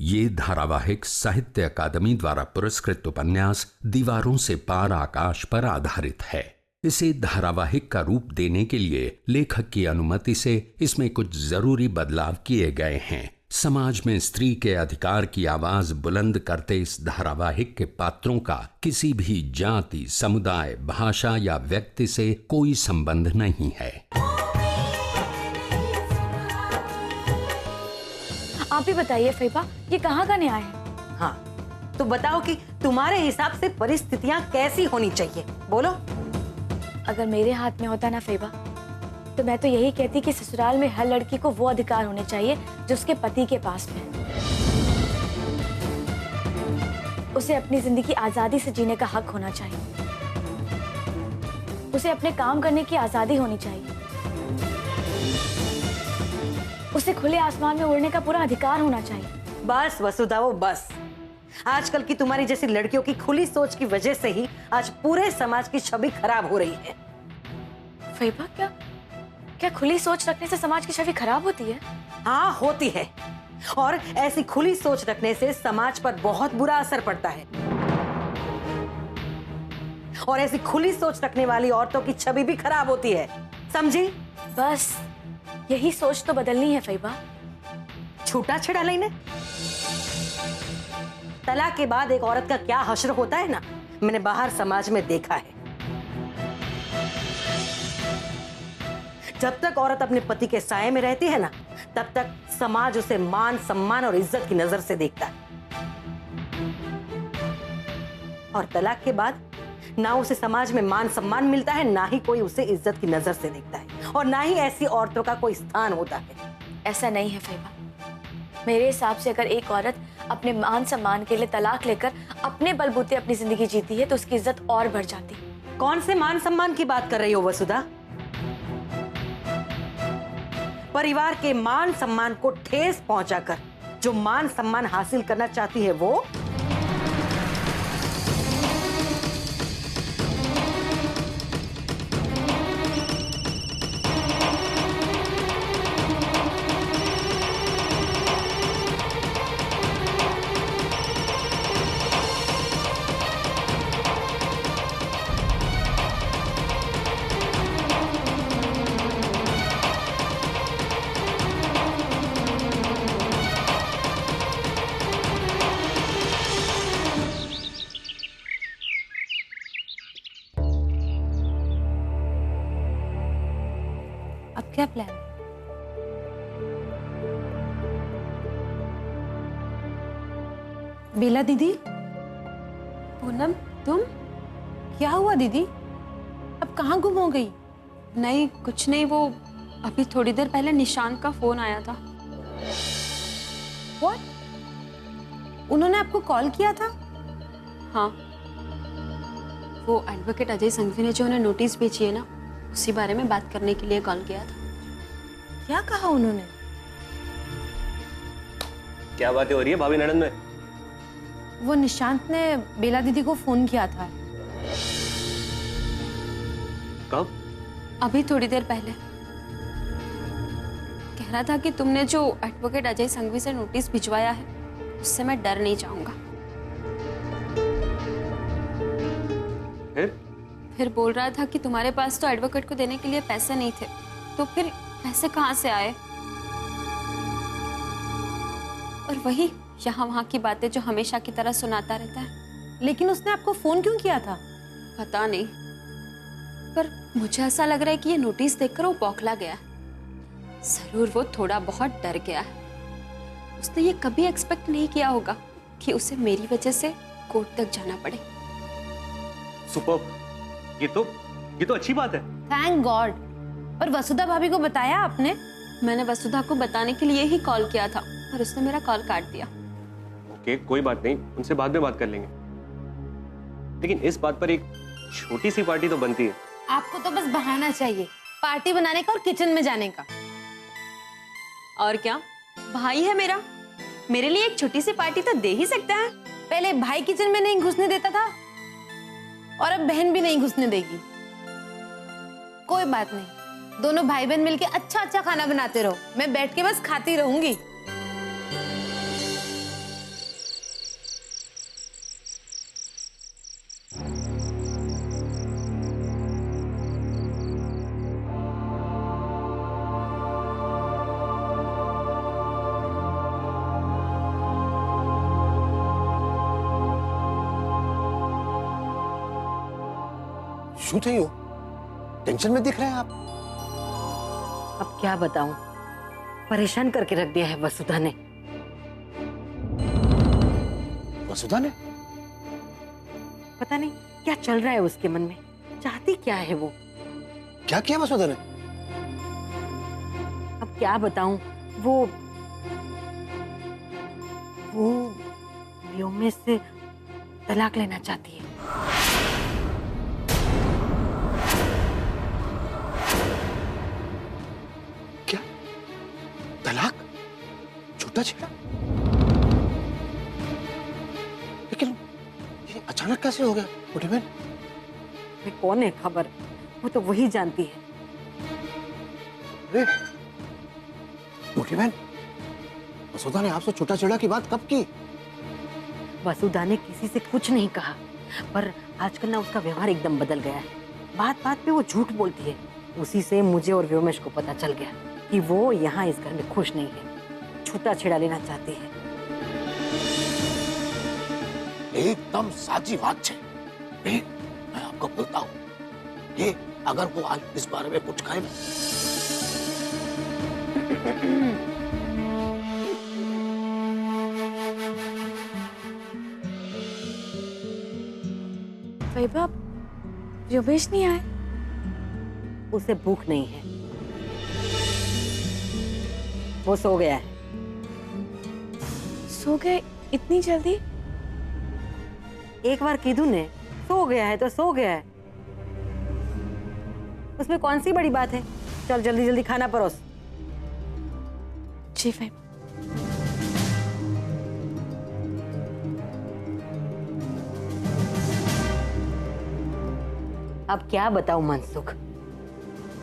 ये धारावाहिक साहित्य अकादमी द्वारा पुरस्कृत उपन्यास दीवारों से पार आकाश पर आधारित है। इसे धारावाहिक का रूप देने के लिए लेखक की अनुमति से इसमें कुछ जरूरी बदलाव किए गए हैं। समाज में स्त्री के अधिकार की आवाज बुलंद करते इस धारावाहिक के पात्रों का किसी भी जाति, समुदाय, भाषा या व्यक्ति से कोई संबंध नहीं है। आप ही बताइए फैबा, ये कहाँ का न्याय है? हाँ, तो बताओ कि तुम्हारे हिसाब से परिस्थितियां कैसी होनी चाहिए, बोलो। अगर मेरे हाथ में होता ना फैबा, तो मैं तो यही कहती कि ससुराल में हर लड़की को वो अधिकार होने चाहिए जो उसके पति के पास में है। उसे अपनी जिंदगी आजादी से जीने का हक होना चाहिए। उसे अपने काम करने की आजादी होनी चाहिए। उसे खुले आसमान में उड़ने का पूरा अधिकार होना चाहिए। बस वसुधा, वो बस। आजकल की तुम्हारी जैसी लड़कियों की खुली सोच की वजह से ही आज पूरे समाज की छवि खराब हो रही है। फैबा, क्या खुली सोच रखने से समाज की छवि खराब होती है? हाँ, होती है। और ऐसी खुली सोच रखने से समाज पर बहुत बुरा असर पड़ता है। और ऐसी खुली सोच रखने वाली औरतों की छवि भी खराब होती है, समझी? बस यही सोच तो बदलनी है फैबा। छूटा छड़ा लेने। तलाक के बाद एक औरत का क्या हश्र होता है ना, मैंने बाहर समाज में देखा है। जब तक औरत अपने पति के साये में रहती है ना, तब तक समाज उसे मान, सम्मान और इज्जत की नजर से देखता है। और तलाक के बाद ना उसे समाज में मान सम्मान मिलता है, ना ही कोई उसे इज्जत की नजर से देखता है, और ना ही ऐसी औरतों का कोई स्थान होता है। ऐसा नहीं है फैबा। मेरे हिसाब से अगर एक औरत अपने मान सम्मान के लिए तलाक लेकर अपने बलबूते अपनी जिंदगी जीती है तो उसकी इज्जत और बढ़ जाती। कौन से मान सम्मान की बात कर रही हो वसुधा? परिवार के मान सम्मान को ठेस पहुंचाकर जो मान सम्मान हासिल करना चाहती है वो अब क्या प्लान है? बेला दीदी। पूनम, तुम? क्या हुआ दीदी? अब कहाँ गुम हो गई? नहीं, कुछ नहीं। वो अभी थोड़ी देर पहले निशांत का फोन आया था। What? उन्होंने आपको कॉल किया था? हाँ, वो एडवोकेट अजय संघवी ने जो उन्हें नोटिस भेजी है ना, उसी बारे में बात करने के लिए कॉल किया था। क्या कहा उन्होंने? क्या बातें हो रही है भाभी ननद में? वो निशांत ने बेला दीदी को फोन किया था। कब? अभी थोड़ी देर पहले। कह रहा था कि तुमने जो एडवोकेट अजय संघवी से नोटिस भिजवाया है, उससे मैं डर नहीं जाऊंगा। फिर बोल रहा था कि तुम्हारे पास तो एडवोकेट को देने के लिए पैसे नहीं थे, तो फिर पैसे कहाँ से आए? और वही यहाँ वहाँ की बातें जो हमेशा की तरह सुनाता रहता है। लेकिन उसने आपको फोन क्यों किया था? पता नहीं, पर मुझे ऐसा लग रहा है कि ये नोटिस देखकर वो बौखला गया है। जरूर वो थोड़ा बहुत डर गया है। उसने ये कभी एक्सपेक्ट नहीं किया होगा कि उसे मेरी वजह से कोर्ट तक जाना पड़े। सुपर, ये तो अच्छी बात है। Thank God. और वसुधा भाभी को बताया आपने? मैंने वसुधा को बताने के लिए ही कॉल किया था, पर उसने मेरा कॉल काट दिया। ओके, कोई बात नहीं, उनसे बाद में बात कर लेंगे। लेकिन इस बात पर एक छोटी सी पार्टी तो बनती है। आपको तो बस बहाना चाहिए पार्टी बनाने का और किचन में जाने का। और क्या, भाई है मेरा, मेरे लिए एक छोटी सी पार्टी तो दे ही सकता है। पहले भाई किचन में नहीं घुसने देता था और अब बहन भी नहीं घुसने देगी। कोई बात नहीं, दोनों भाई बहन मिलके अच्छा अच्छा खाना बनाते रहो, मैं बैठ के बस खाती रहूंगी। क्यों थे हो? टेंशन में दिख रहे हैं आप। अब क्या बताऊं, परेशान करके रख दिया है वसुधा ने। वसुधा ने? पता नहीं क्या चल रहा है उसके मन में, चाहती क्या है वो। क्या किया वसुधा ने? अब क्या बताऊं, वो व्योमेश से तलाक लेना चाहती है। क्या? तलाक? छूटा छेड़ा? लेकिन ये अचानक कैसे हो गया बूढ़ी बहन? मैं कौन है खबर, वो तो वही जानती है। अरे बूढ़ी बहन, वसुधा ने आपसे छूटा छेड़ा की बात कब की? वसुधा ने किसी से कुछ नहीं कहा, पर आजकल ना उसका व्यवहार एकदम बदल गया है। बात बात पे वो झूठ बोलती है। उसी से मुझे और व्योमेश को पता चल गया कि वो यहाँ इस घर में खुश नहीं है, छूटा छेड़ा लेना चाहती है। एकदम साची बात है। मैं आपको बोलता हूँ, ये अगर वो आज इस बारे में कुछ कहे ना, वैभव, व्योमेश नहीं आए? उसे भूख नहीं है, वो सो गया है। सो गए इतनी जल्दी? एक बार कीधु ने सो गया है तो सो गया है, उसमें कौन सी बड़ी बात है। चल जल्दी जल्दी खाना परोस। जी वैभव। अब क्या बताऊं मनसुख,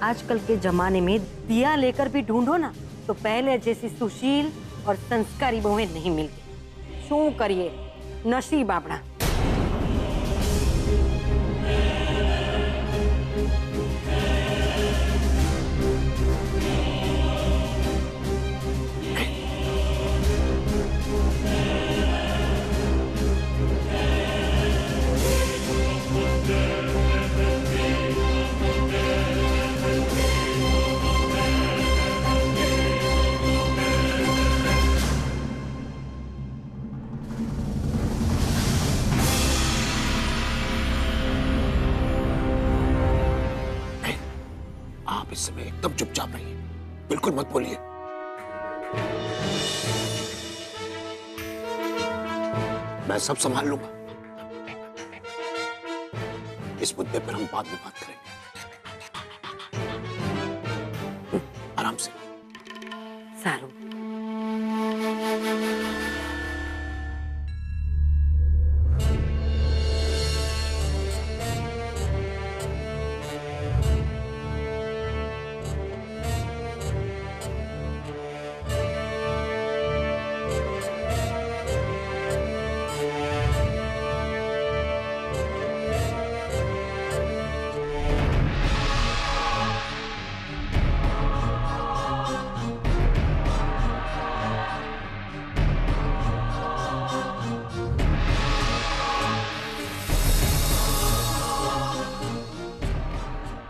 आजकल के जमाने में दिया लेकर भी ढूंढो ना तो पहले जैसी सुशील और संस्कारी बहुएं नहीं मिलती। शू करिए, नसीब आपना। आप इस समय एकदम चुपचाप रहिए, बिल्कुल मत बोलिए। मैं सब संभाल लूंगा। इस मुद्दे पर हम बाद में बात करेंगे। आराम से। सारू,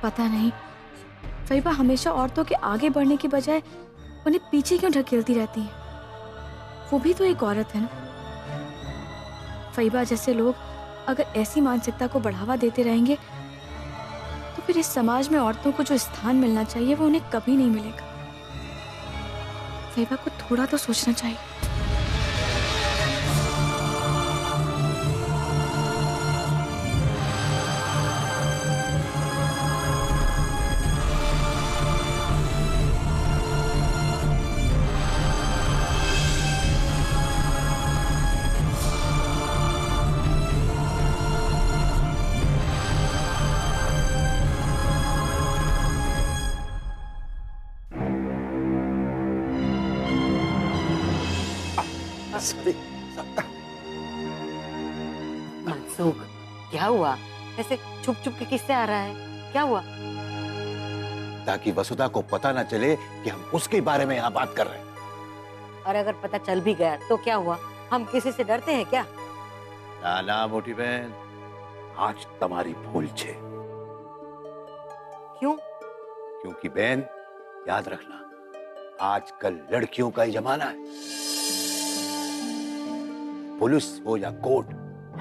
पता नहीं फैबा हमेशा औरतों के आगे बढ़ने की बजाय उन्हें पीछे क्यों ढकेलती रहती है। वो भी तो एक औरत है ना। फैबा जैसे लोग अगर ऐसी मानसिकता को बढ़ावा देते रहेंगे तो फिर इस समाज में औरतों को जो स्थान मिलना चाहिए वो उन्हें कभी नहीं मिलेगा। फैबा को थोड़ा तो सोचना चाहिए। मनसुख, क्या हुआ? ऐसे छुप छुप के किससे आ रहा है? क्या हुआ? ताकि वसुधा को पता ना चले कि हम उसके बारे में यहाँ बात कर रहे हैं। और अगर पता चल भी गया तो क्या हुआ? हम किसी से डरते हैं क्या? ना ना मोटी बहन, आज तुम्हारी भूल छे। क्यों? क्योंकि बहन, याद रखना, आजकल लड़कियों का ही जमाना है। पुलिस हो या कोर्ट,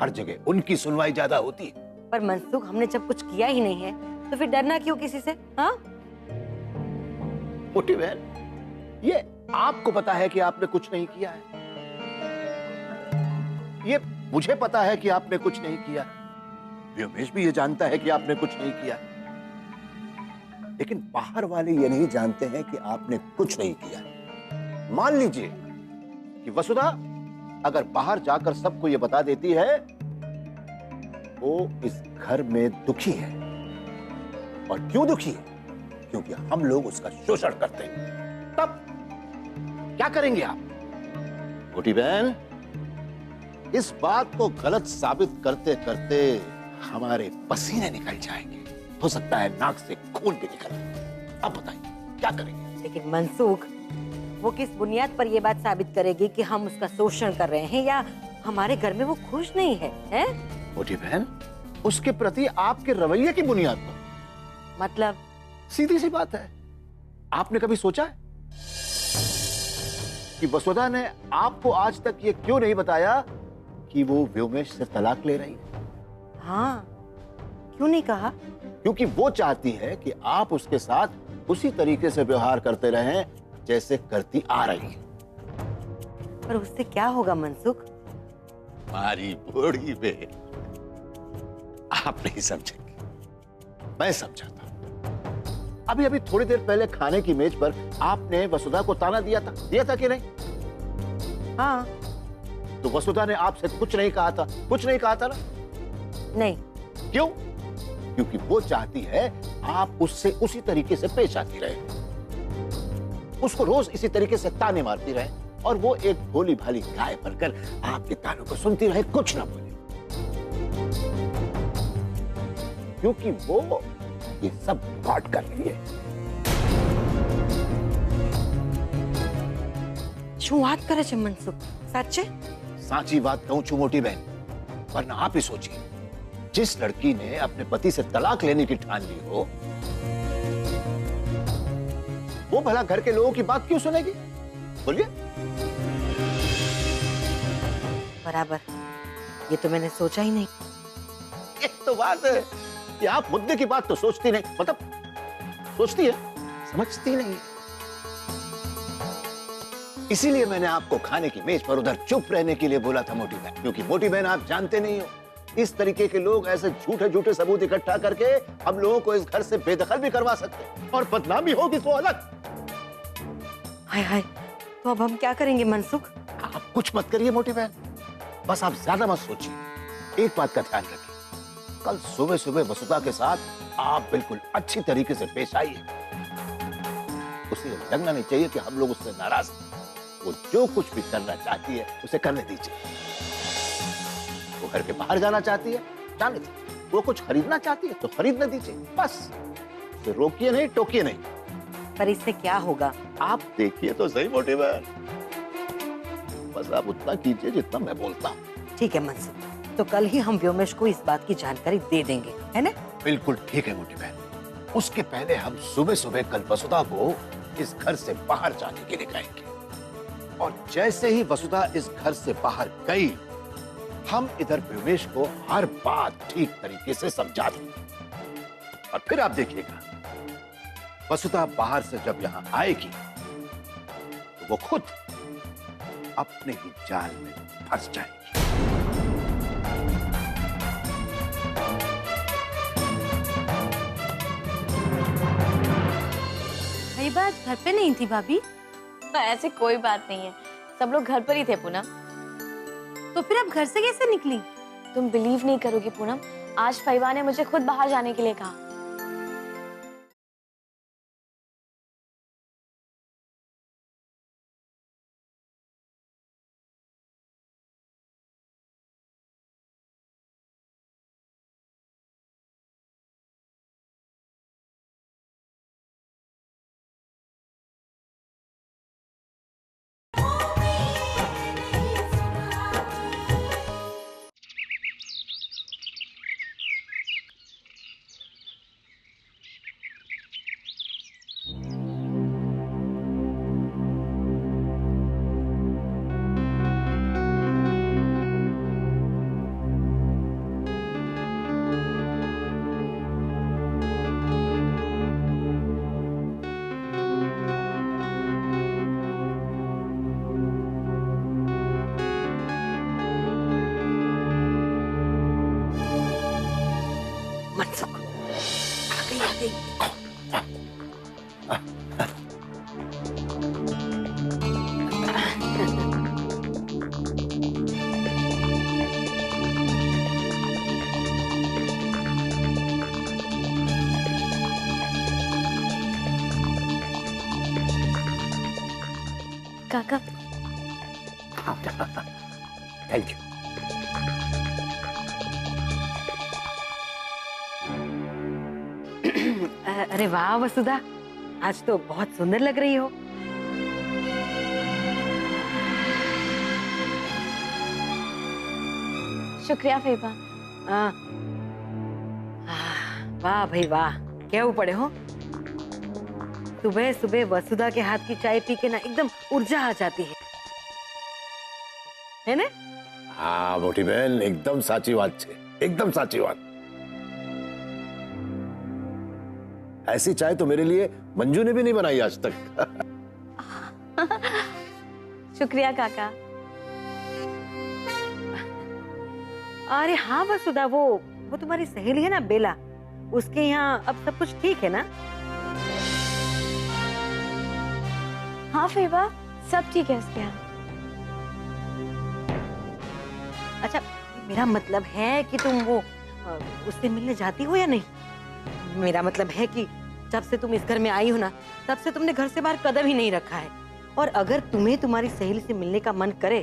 हर जगह उनकी सुनवाई ज्यादा होती है। पर मनसुख, हमने जब कुछ किया ही नहीं है तो फिर डरना क्यों किसी से? हाँ, मोटी बहन, ये आपको पता है कि आपने कुछ नहीं किया है, ये मुझे पता है कि आपने कुछ नहीं किया, व्योमेश भी ये जानता है कि आपने कुछ नहीं किया, लेकिन बाहर वाले ये नहीं जानते हैं कि आपने कुछ नहीं किया। मान लीजिए कि वसुधा अगर बाहर जाकर सबको ये बता देती है वो इस घर में दुखी है, और क्यों दुखी है? क्योंकि हम लोग उसका शोषण करते हैं, तब क्या करेंगे आप? छोटी बहन, इस बात को गलत साबित करते करते हमारे पसीने निकल जाएंगे, हो सकता है नाक से खून भी निकल। अब बताइए क्या करेंगे? लेकिन मनसुख, वो किस बुनियाद पर ये बात साबित करेगी कि हम उसका शोषण कर रहे हैं या हमारे घर में वो खुश नहीं है, हैं? मोटी बहन, उसके प्रति आपके रवैये की बुनियाद पर। मतलब? सीधी सी बात है, आपने कभी सोचा है कि वसुधा ने आपको आज तक ये क्यों नहीं बताया कि वो व्योमेश से तलाक ले रही है? हाँ, क्यों नहीं कहा? क्योंकि वो चाहती है कि आप उसके साथ उसी तरीके से व्यवहार करते रहें जैसे करती आ रही है। पर उससे क्या होगा मनसुख? हमारी बूढ़ी बहन, आप नहीं समझेंगे, मैं समझाता हूं। अभी अभी थोड़ी देर पहले खाने की मेज पर आपने वसुधा को ताना दिया था कि नहीं? हाँ। तो वसुधा ने आपसे कुछ नहीं कहा था, कुछ नहीं कहा था ना? नहीं। क्यों? क्योंकि वो चाहती है आप उससे उसी तरीके से पेश आती रहे, उसको रोज इसी तरीके से ताने मारती रहे, और वो एक भोली भाली गाय बनकर आपके तानों को सुनती रहे, कुछ ना बोले, क्योंकि वो ये सब रिकॉर्ड कर रही है। શું વાત કરે છે મનસુખ? સાચે? साची बात कहूं छू मोटी बहन, वरना आप ही सोचिए, जिस लड़की ने अपने पति से तलाक लेने की ठान ली हो, वो भला घर के लोगों की बात क्यों सुनेगी? बोलिए। बराबर, ये तो मैंने सोचा ही नहीं। ये तो बात है कि आप मुद्दे की बात तो सोचती नहीं, मतलब सोचती है, समझती नहीं। इसीलिए मैंने आपको खाने की मेज पर उधर चुप रहने के लिए बोला था मोटी बहन, क्योंकि मोटी बहन आप जानते नहीं हो, इस तरीके के लोग ऐसे झूठे झूठे सबूत इकट्ठा करके हम लोगों को इस घर से बेदखल भी करवा सकते हैं, और बदनामी होगी तो अलग। हाय हाय, तो अब हम क्या करेंगे मनसुख? आप कुछ मत करिए मोटी बहन, बस आप ज्यादा मत सोचिए। एक बात का ध्यान रखिए, कल सुबह सुबह वसुधा के साथ आप बिल्कुल अच्छी तरीके से पेश आइए। उसे लगना नहीं चाहिए कि हम लोग उससे नाराज हैं। वो जो कुछ भी करना चाहती है उसे करने दीजिए। वो घर के बाहर जाना चाहती है, जाने दीजिए। वो कुछ खरीदना चाहती है तो खरीदने दीजिए, बस। उसे रोकिए नहीं, टोकिए नहीं। पर इससे क्या होगा? आप देखिए तो सही मोटी बहन, बस आप उतना कीजिए जितना मैं बोलता हूँ। ठीक है मनसुख, तो कल ही हम व्योमेश को इस बात की जानकारी दे देंगे, है ना? बिल्कुल ठीक है मोटी बहन। उसके पहले हम सुबह सुबह कल वसुधा को इस घर से बाहर जाने के लिए कहेंगे, और जैसे ही वसुधा इस घर से बाहर गई, हम इधर व्योमेश को हर बात ठीक तरीके से समझा देंगे। और फिर आप देखिएगा, वसुधा बाहर से जब यहां आएगी तो वो खुद अपने ही जाल में फंस जाएगी। मेरी बात घर पे नहीं थी भाभी? ऐसी कोई बात नहीं है, सब लोग घर पर ही थे पूनम। तो फिर आप घर से कैसे निकली? तुम बिलीव नहीं करोगी पूनम, आज फैबा ने मुझे खुद बाहर जाने के लिए कहा। काका। Thank you. अरे वाह वसुधा, आज तो बहुत सुंदर लग रही हो। शुक्रिया फैबा। वाह भाई वाह, क्या वो पड़े हो। सुबह सुबह वसुधा के हाथ की चाय पी के ना एकदम ऊर्जा आ जाती है ना। हाँ मोटी बहन, एकदम साची बात छे, एकदम साची बात। ऐसी चाय तो मेरे लिए मंजू ने भी नहीं बनाई आज तक। शुक्रिया काका। अरे हाँ वसुधा, वो तुम्हारी सहेली है ना बेला, उसके यहाँ अब सब कुछ ठीक है ना। हाँ फैबा, सब ठीक है उसके यहाँ। अच्छा, मेरा मतलब है कि तुम वो उससे मिलने जाती हो या नहीं। मेरा मतलब है कि जब से तुम इस घर में आई हो ना, तब से तुमने घर से बाहर कदम ही नहीं रखा है। और अगर तुम्हें तुम्हारी सहेली से मिलने का मन करे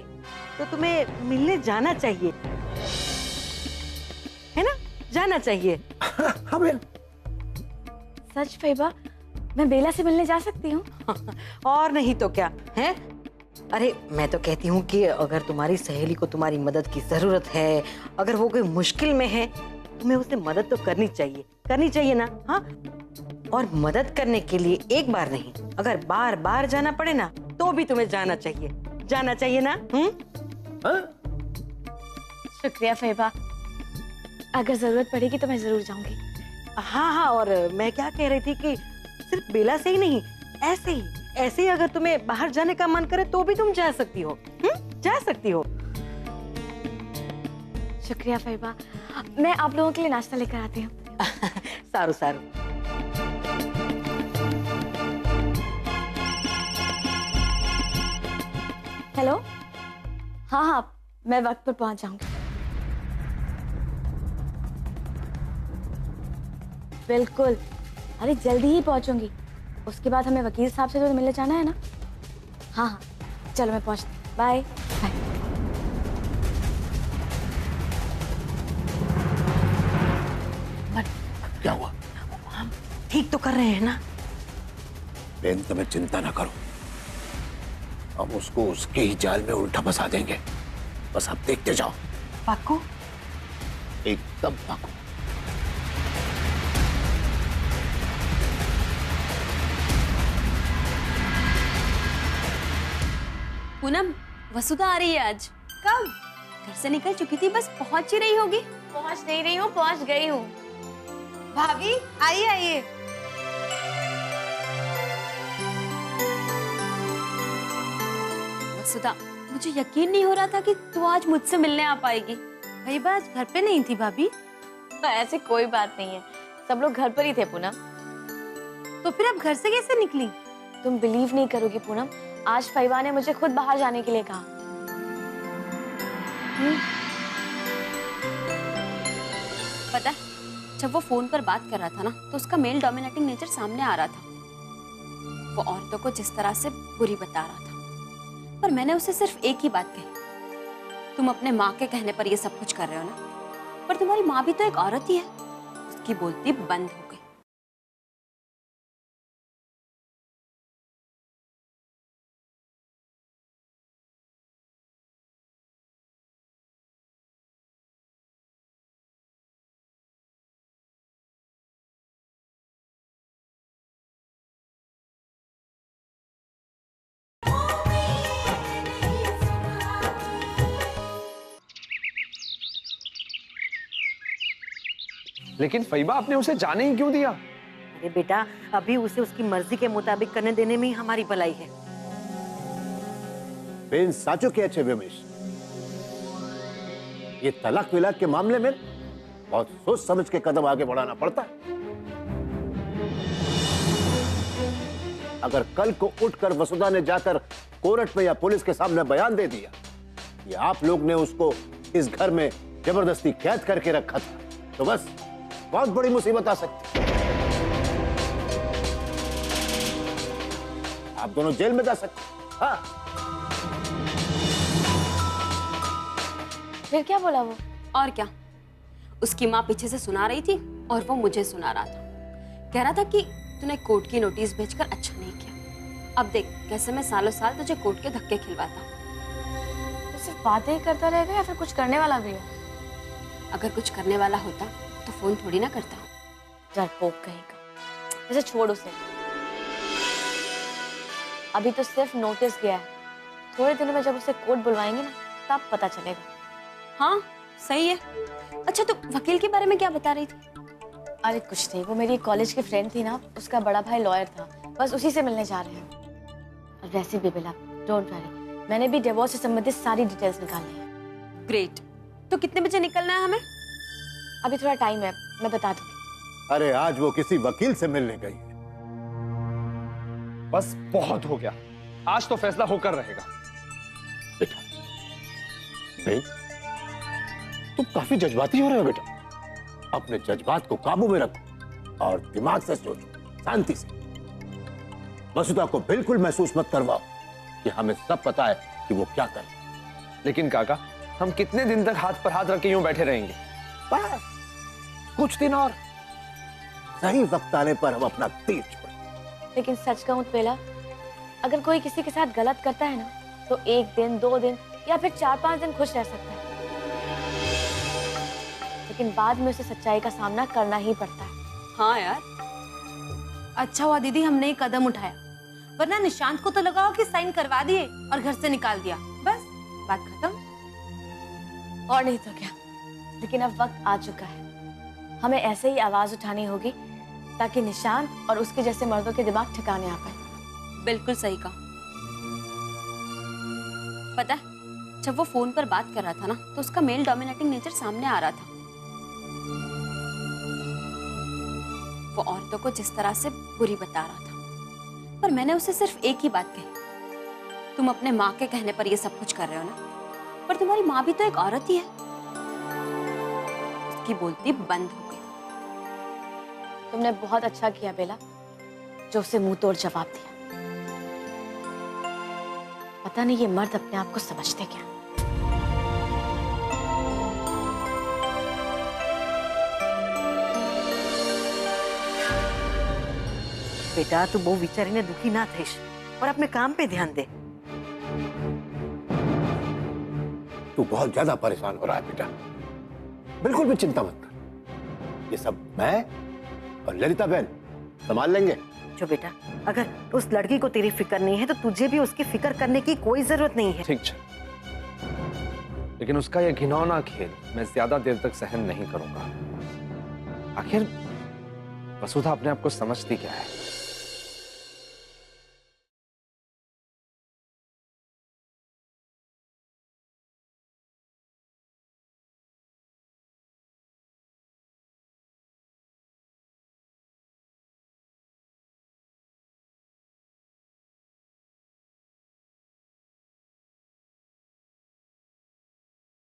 तो तुम्हें मिलने जाना चाहिए, है ना, जाना चाहिए। हाँ बहन। सच फैबा, मैं बेला से मिलने जा सकती हूँ? और नहीं तो क्या है। अरे मैं तो कहती हूँ कि अगर तुम्हारी सहेली को तुम्हारी मदद की जरूरत है, अगर वो कोई मुश्किल में है, तुम्हें उसे मदद तो करनी चाहिए ना। हाँ, और मदद करने के लिए एक बार नहीं, अगर बार बार जाना पड़े ना, तो भी तुम्हें जाना चाहिए ना। हाँ? शुक्रिया फैबा, अगर जरूरत पड़ेगी तो मैं जरूर जाऊंगी। हाँ, और मैं क्या कह रही थी कि सिर्फ बेला से ही नहीं, ऐसे ही अगर तुम्हें बाहर जाने का मन करे तो भी तुम जा सकती हो। जा सकती हो। शुक्रिया फैबा, मैं आप लोगों के लिए नाश्ता लेकर आती हूँ। सारू। हेलो। हाँ, मैं वक्त पर पहुंच जाऊंगी। बिल्कुल, अरे जल्दी ही पहुंचूंगी। उसके बाद हमें वकील साहब से तो मिलने जाना है ना। हाँ, चलो मैं पहुंचती हूँ। बाय। क्या हुआ? हम ठीक तो कर रहे हैं ना। बहन तुम्हें चिंता ना करो, हम उसको उसके ही जाल में उल्टा फंसा देंगे। बस आप देखते जाओ। पक्को? एकदम पक्को। पूनम, वसुधा आ रही है आज। कब? घर से निकल चुकी थी, बस पहुंच ही रही होगी। पहुंच नहीं रही हूँ, पहुंच गई हूँ। भाभी आइए। वसुधा, मुझे यकीन नहीं हो रहा था कि तू आज मुझसे मिलने आ पाएगी। भाई बात घर पे नहीं थी भाभी। ऐसी कोई बात नहीं है, सब लोग घर पर ही थे पूनम। तो फिर अब घर से कैसे निकली? तुम बिलीव नहीं करोगी पूनम, आज फैबा ने मुझे खुद बाहर जाने के लिए कहा। पता है, जब वो फोन पर बात कर रहा था ना, तो उसका मेल डोमिनेटिंग नेचर सामने आ रहा था। वो औरतों को जिस तरह से बुरी बता रहा था, पर मैंने उसे सिर्फ एक ही बात कही, तुम अपने माँ के कहने पर ये सब कुछ कर रहे हो ना, पर तुम्हारी माँ भी तो एक औरत ही है। उसकी बोलती बंद हो गई। लेकिन फैबा, आपने उसे जाने ही क्यों दिया? अरे बेटा, अभी उसे उसकी मर्जी के मुताबिक करने देने में ही हमारी भलाई है। बेन साचो क्या है व्योमेश, ये तलाक विलाक के मामले में बहुत सोच समझ के कदम आगे बढ़ाना पड़ता है। अगर कल को उठकर वसुधा ने जाकर कोर्ट में या पुलिस के सामने बयान दे दिया कि आप लोग ने उसको इस घर में जबरदस्ती कैद करके रखा था, तो बस बहुत बड़ी मुसीबत आ सकती है। आप दोनों जेल में जा सकते। हाँ, फिर क्या बोला वो? और क्या, उसकी माँ पीछे से सुना रही थी और वो मुझे सुना रहा था। कह रहा था कि तूने कोर्ट की नोटिस भेजकर अच्छा नहीं किया। अब देख कैसे मैं सालों साल तुझे कोर्ट के धक्के खिलवाता। तो सिर्फ बातें ही करता रहेगा या फिर कुछ करने वाला भी है? अगर कुछ करने वाला होता तो फोन थोड़ी ना करता। डरपोक कहीं का। वैसे छोड़ उसे, अभी तो सिर्फ नोटिस गया है। थोड़े दिनों में जब उसे कोर्ट बुलवाएंगे ना, तब पता चलेगा। हाँ सही है। अच्छा तो वकील के बारे में क्या बता रही थी? अरे कुछ नहीं, वो मेरी कॉलेज की फ्रेंड थी ना, उसका बड़ा भाई लॉयर था, बस उसी से मिलने जा रहे हैं। और वैसे भी बेला, डोंट वरी, मैंने भी डिवोर्स से संबंधित सारी डिटेल्स निकाल ली है। ग्रेट। तो कितने बजे निकलना है हमें? अभी थोड़ा टाइम है, मैं बता दूंगी। अरे आज वो किसी वकील से मिलने गई है। बस बहुत हो गया, आज तो फैसला होकर रहेगा। बेटा, नहीं, तुम काफी जज्बाती हो रहे हो बेटा। अपने जज्बात को काबू में रखो और दिमाग से सोचो, शांति से। वसुधा को बिल्कुल महसूस मत करवाओ कि हमें सब पता है कि वो क्या कर रही है। लेकिन काका, हम कितने दिन तक हाथ पर हाथ रख के यूं बैठे रहेंगे? बस कुछ दिन और, सही वक्त आने पर हम अपना तीर छोड़ेंगे। लेकिन सच कहूं तो बेला, अगर कोई किसी के साथ गलत करता है ना, तो 1 दिन 2 दिन या फिर 4-5 दिन खुश रह सकता है, लेकिन बाद में उसे सच्चाई का सामना करना ही पड़ता है। हाँ यार। अच्छा हुआ दीदी हमने एक कदम उठाया, वरना निशांत को तो लगाओ कि साइन करवा दिए और घर से निकाल दिया, बस बात खत्म। और नहीं तो क्या, लेकिन अब वक्त आ चुका है। हमें ऐसे ही आवाज उठानी होगी ताकि निशांत और उसके जैसे मर्दों के दिमाग ठिकाने आ पाए। बिल्कुल सही कहा। पता है, जब वो फोन पर बात कर रहा था ना, तो उसका मेल डोमिनेटिंग नेचर सामने आ रहा था। वो औरतों को जिस तरह से बुरी बता रहा था, पर मैंने उसे सिर्फ एक ही बात कही, तुम अपने माँ के कहने पर ये सब कुछ कर रहे हो ना, पर तुम्हारी माँ भी तो एक औरत ही है। उसकी बोलती बंद हो गई। तुमने बहुत अच्छा किया बेला, जो उसे मुंह तोड़ जवाब दिया। पता नहीं ये मर्द अपने आप को समझते क्या। बेटा तू बहु विचारी ने दुखी ना थईश और अपने काम पे ध्यान दे। तू बहुत ज्यादा परेशान हो रहा है बेटा, बिल्कुल भी चिंता मत कर। ये सब मैं और ललिता बहन संभाल लेंगे। जो बेटा, अगर उस लड़की को तेरी फिक्र नहीं है तो तुझे भी उसकी फिक्र करने की कोई जरूरत नहीं है। ठीक है, लेकिन उसका यह घिनौना खेल मैं ज्यादा देर तक सहन नहीं करूंगा। आखिर वसुधा अपने आप को समझती क्या है?